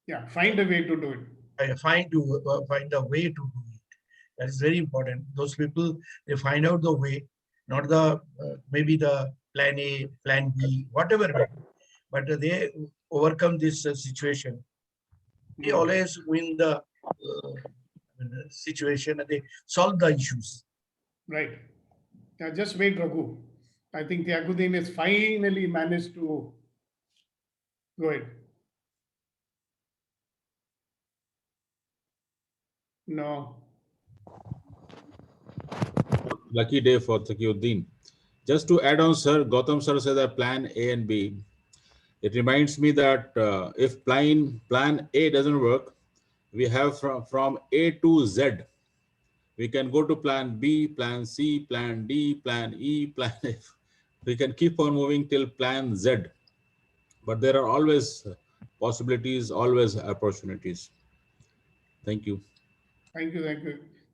Yeah, find a way to do it. Find a way to do it. That is very important. Those people, they find out the way, not the maybe the plan A, plan B, whatever way, but they overcome this situation. They always win the situation and they solve the issues. Right. Now just wait, Raghu. I think Tyaguddin has finally managed to go ahead. No. Lucky day for Tyaguddin. Just to add on, sir, Gautam sir said that plan A and B. It reminds me that if plan A doesn't work, we have from A to Z. We can go to plan B, plan C, plan D, plan E, plan F. We can keep on moving till plan Z. But there are always possibilities, always opportunities. Thank you. Thank you.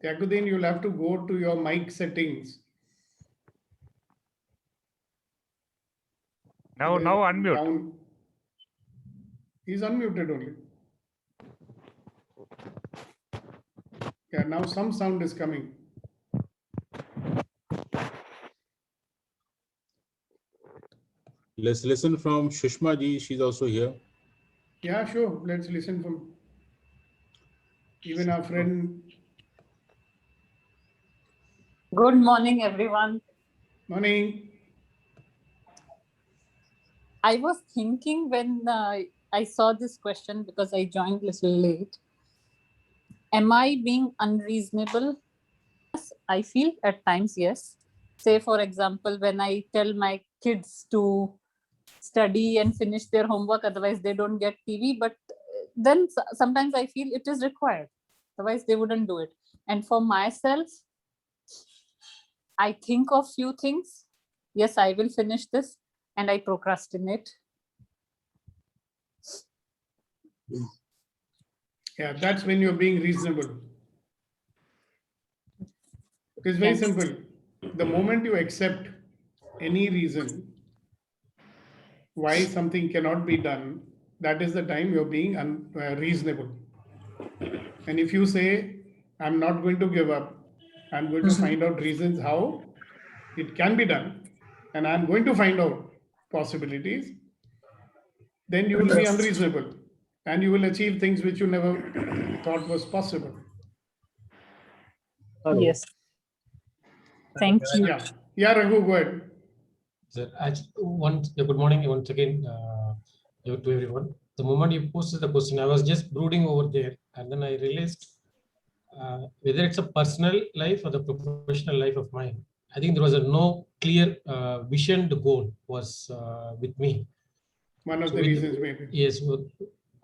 Tyaguddin, you'll have to go to your mic settings. Now unmute. He's unmuted only. Yeah, now some sound is coming. Let's listen from Shushma ji. She's also here. Yeah, sure. Let's listen from even our friend. Good morning, everyone. Morning. I was thinking when I saw this question, because I joined a little late, am I being unreasonable? Yes, I feel at times, yes. Say, for example, when I tell my kids to study and finish their homework, otherwise they don't get TV, but then sometimes I feel it is required, otherwise they wouldn't do it. And for myself, I think of few things. Yes, I will finish this, and I procrastinate. Yeah, that's when you're being reasonable. It's very simple. The moment you accept any reason why something cannot be done, that is the time you're being reasonable. And if you say, I'm not going to give up, I'm going to find out reasons how it can be done, and I'm going to find out possibilities, then you will be unreasonable and you will achieve things which you never thought was possible. Yes. Thank you. Yeah, yeah, Raghu, go ahead. Sir, good morning once again to everyone. The moment you posted the question, I was just brooding over there, and then I realized whether it's a personal life or the professional life of mine, I think there was no clear vision. The goal was with me. One of the reasons maybe. Yes,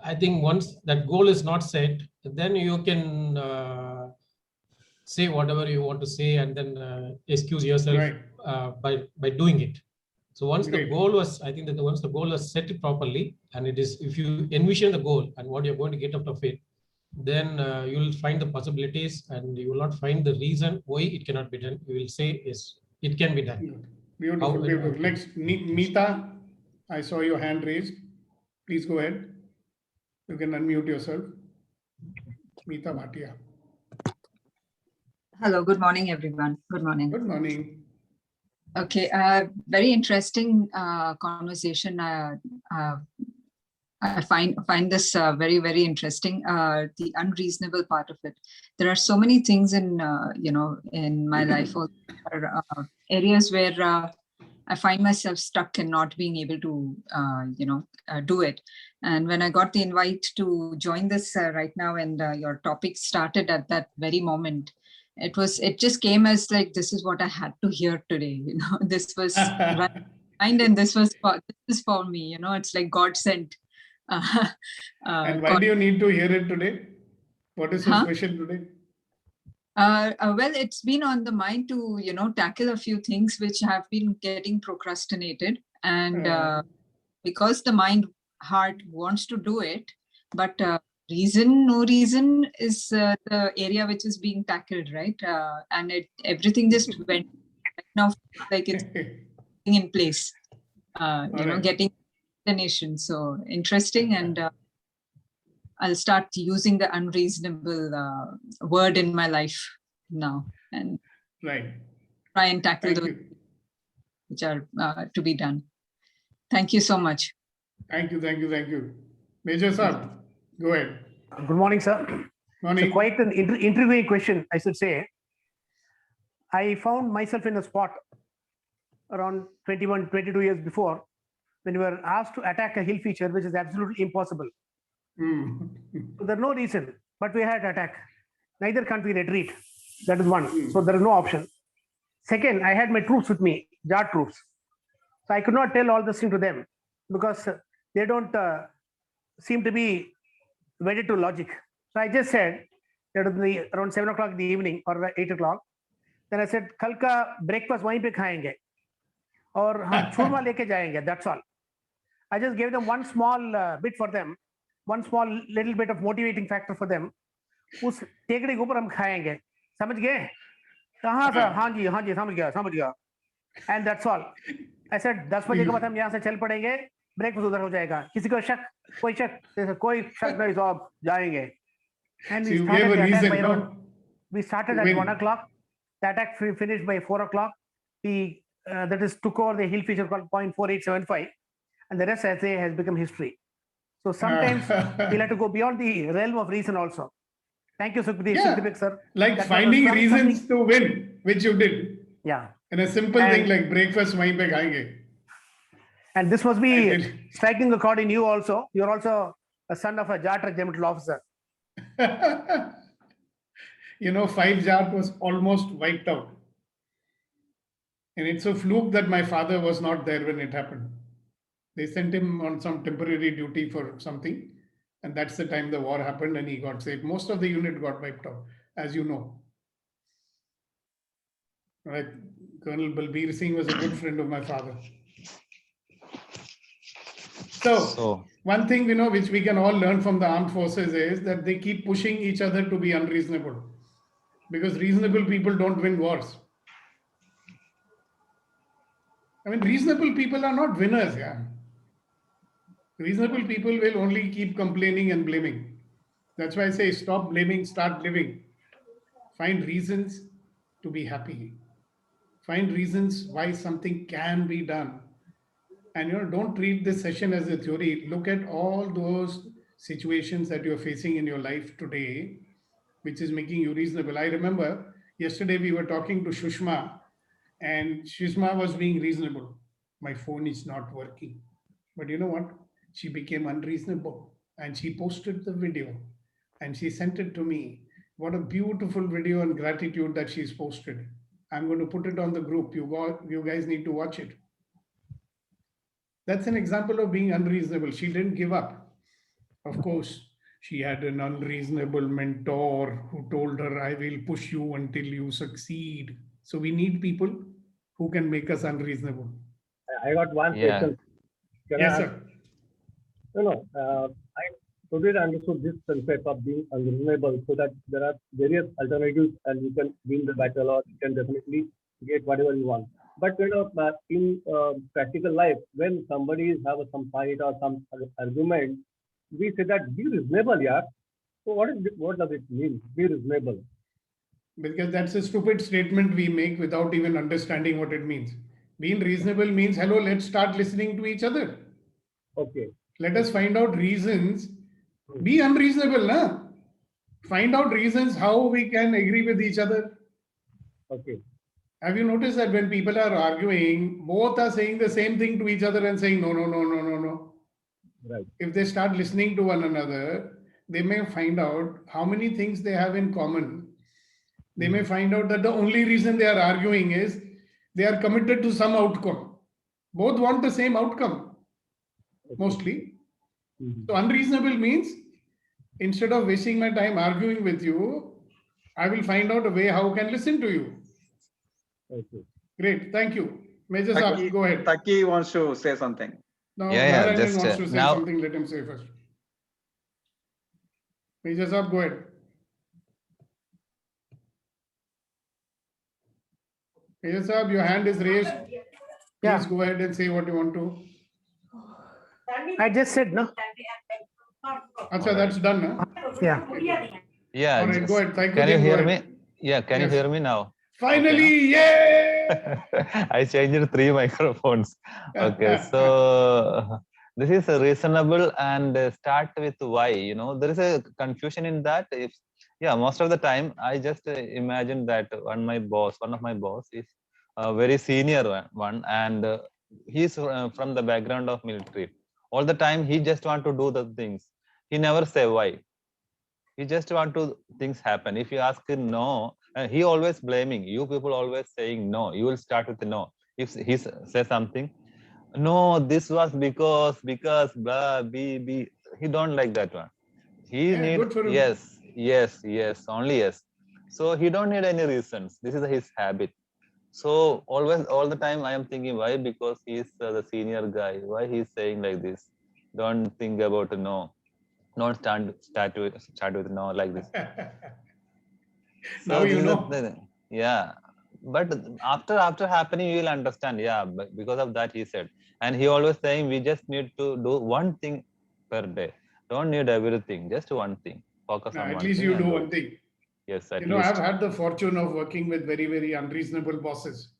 I think once that goal is not set, then you can say whatever you want to say and then excuse yourself by doing it. So once the goal was, I think that once the goal was set properly, and it is, if you envision the goal and what you're going to get out of it, then you will find the possibilities and you will not find the reason why it cannot be done. You will say, yes, it can be done. Beautiful, beautiful. Next, Meeta, I saw your hand raised. Please go ahead. You can unmute yourself. Meeta Bhatia. Hello, good morning, everyone. Good morning. Good morning. Okay, very interesting conversation. I find this very, very interesting. The unreasonable part of it. There are so many things in in my life, or areas where I find myself stuck and not being able to do it. And when I got the invite to join this right now, and your topic started at that very moment, it just came as like, this is what I had to hear today. This was right mind, and this is for me. It's like God sent. And why do you need to hear it today? What is so special today? Well, it's been on the mind to tackle a few things which have been getting procrastinated, and because the heart wants to do it, but no reason is the area which is being tackled, right? And everything just went right now, like it's in place, getting explanation. So interesting, and I'll start using the unreasonable word in my life now, and try and tackle those which are to be done. Thank you so much. Thank you, thank you, thank you. Major Saab, go ahead. Good morning, sir. Morning. So quite an intriguing question, I should say. I found myself in a spot around 21, 22 years before, when we were asked to attack a hill feature, which is absolutely impossible. So there's no reason, but we had to attack. Neither can we retreat. That is one. So there is no option. Second, I had my troops with me, Jat troops. So I could not tell all this thing to them because they don't seem to be wedded to logic. So I just said that around 7 o'clock in the evening or 8 o'clock. Then I said, "Kal ka breakfast wahin pe khayenge, aur hum churma leke jayenge." That's all. I just gave them one small bit for them, one small little bit of motivating factor for them. उस टेकड़ी के ऊपर हम खाएंगे, समझ गए? कहाँ से? हाँ जी समझ गया. And that's all. I said 10 बजे के बाद हम यहाँ से चल पड़ेंगे, ब्रेकफास्ट उधर हो जाएगा. किसी को शक? कोई शक नहीं, सब जाएंगे. And we started at 1 o'clock. The attack finished by 4 o'clock. That is took over the hill feature called 0.4875, and the rest, as they has become history. So sometimes we'll have to go beyond the realm of reason also. Thank you, Sukhdeep, sir. Like finding reasons to win, which you did. Yeah. And a simple thing like breakfast wahin pe khayenge. And this must be striking a chord in you also. You're also a son of a Jat regimental officer. 5 Jat was almost wiped out. And it's a fluke that my father was not there when it happened. They sent him on some temporary duty for something. And that's the time the war happened and he got saved. Most of the unit got wiped out, as you know. Right? Colonel Balbir Singh was a good friend of my father. So one thing which we can all learn from the armed forces is that they keep pushing each other to be unreasonable, because reasonable people don't win wars. I mean, reasonable people are not winners. Yeah, reasonable people will only keep complaining and blaming. That's why I say stop blaming, start living. Find reasons to be happy. Find reasons why something can be done. And don't treat this session as a theory. Look at all those situations that you're facing in your life today, which is making you reasonable. I remember yesterday we were talking to Shushma, and Shushma was being reasonable. My phone is not working. But you know what? She became unreasonable and she posted the video and she sent it to me. What a beautiful video and gratitude that she's posted. I'm going to put it on the group. You guys need to watch it. That's an example of being unreasonable. She didn't give up. Of course, she had an unreasonable mentor who told her, I will push you until you succeed. So we need people who can make us unreasonable. I got one question. Yes, sir. I totally understood this concept of being unreasonable, so that there are various alternatives and you can win the battle, or you can definitely get whatever you want. But in practical life, when somebody have some fight or some argument, we say that be reasonable, yeah. So what does it mean? Be reasonable. Because that's a stupid statement we make without even understanding what it means. Being reasonable means, hello, let's start listening to each other. Okay. Let us find out reasons. Be unreasonable, na? Find out reasons how we can agree with each other. Okay. Have you noticed that when people are arguing, both are saying the same thing to each other and saying, no. Right. If they start listening to one another, they may find out how many things they have in common. They may find out that the only reason they are arguing is they are committed to some outcome. Both want the same outcome, mostly. So unreasonable means, instead of wasting my time arguing with you, I will find out a way how I can listen to you. Okay. Great, thank you. Major Saab, go ahead. Taki wants to say something. No, Yeah, Narayan just wants to say now. something. Let him say first. Major Saab, go ahead. Major Saab, your hand is raised. Please go ahead and say what you want to. I just said, no? Acha, that's done, no? Yeah. Yeah. All right, go ahead. Thank Can you go hear ahead. me? Yeah, can you Yes. hear me now? Finally, yay! I changed 3 microphones. Okay, so this is a reasonable, and start with why. There is a confusion in that. Most of the time I just imagine that one of my boss is a very senior one, and he's from the background of military. All the time he just want to do the things. He never say why. He just want to things happen. If you ask him no, he always blaming. You people always saying no. You will start with no. If he says something, no, this was because blah b. He don't like that one. He Yeah, need good for him. yes, only yes. So he don't need any reasons. This is his habit. So all the time I am thinking why, because he is the senior guy. Why he's saying like this? Don't think about no. Don't start with no like this. Now So you this is know. the yeah. But after happening, you will understand. Yeah, but because of that he said, and he always saying we just need to do one thing per day. Don't need everything. Just one thing. Focus on At one least thing you and do do one it. thing. Yes, at I've least. had the fortune of working with very, very unreasonable bosses.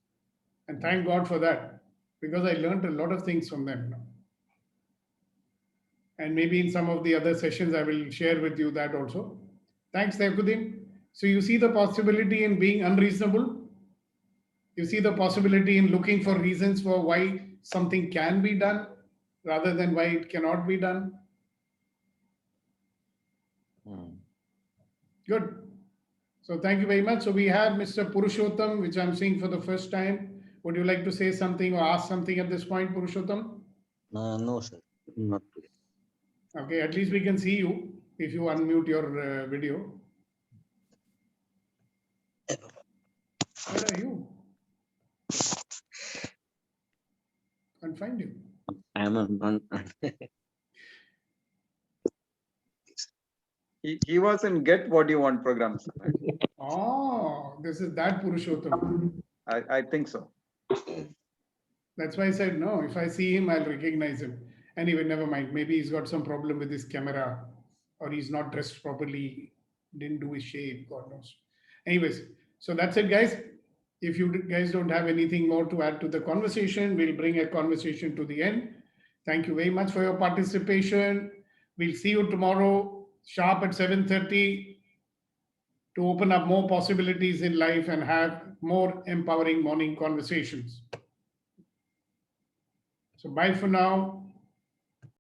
And thank God for that, because I learned a lot of things from them. And maybe in some of the other sessions, I will share with you that also. Thanks, Thakuddin. So you see the possibility in being unreasonable? You see the possibility in looking for reasons for why something can be done rather than why it cannot be done. Good. So thank you very much. So we have Mr. Purushottam, which I'm seeing for the first time. Would you like to say something or ask something at this point, Purushottam? No, sir, not today. Okay, at least we can see you if you unmute your video. Where are you? Can't find you. I am on. He was in Get What You Want programs. Oh, this is that Purushottam. I think so. That's why I said no. If I see him, I'll recognize him. Anyway, never mind. Maybe he's got some problem with his camera, or he's not dressed properly, didn't do his shave, God knows. Anyways, so that's it, guys. If you guys don't have anything more to add to the conversation, we'll bring a conversation to the end. Thank you very much for your participation. We'll see you tomorrow sharp at 7:30 to open up more possibilities in life and have more empowering morning conversations. So bye for now.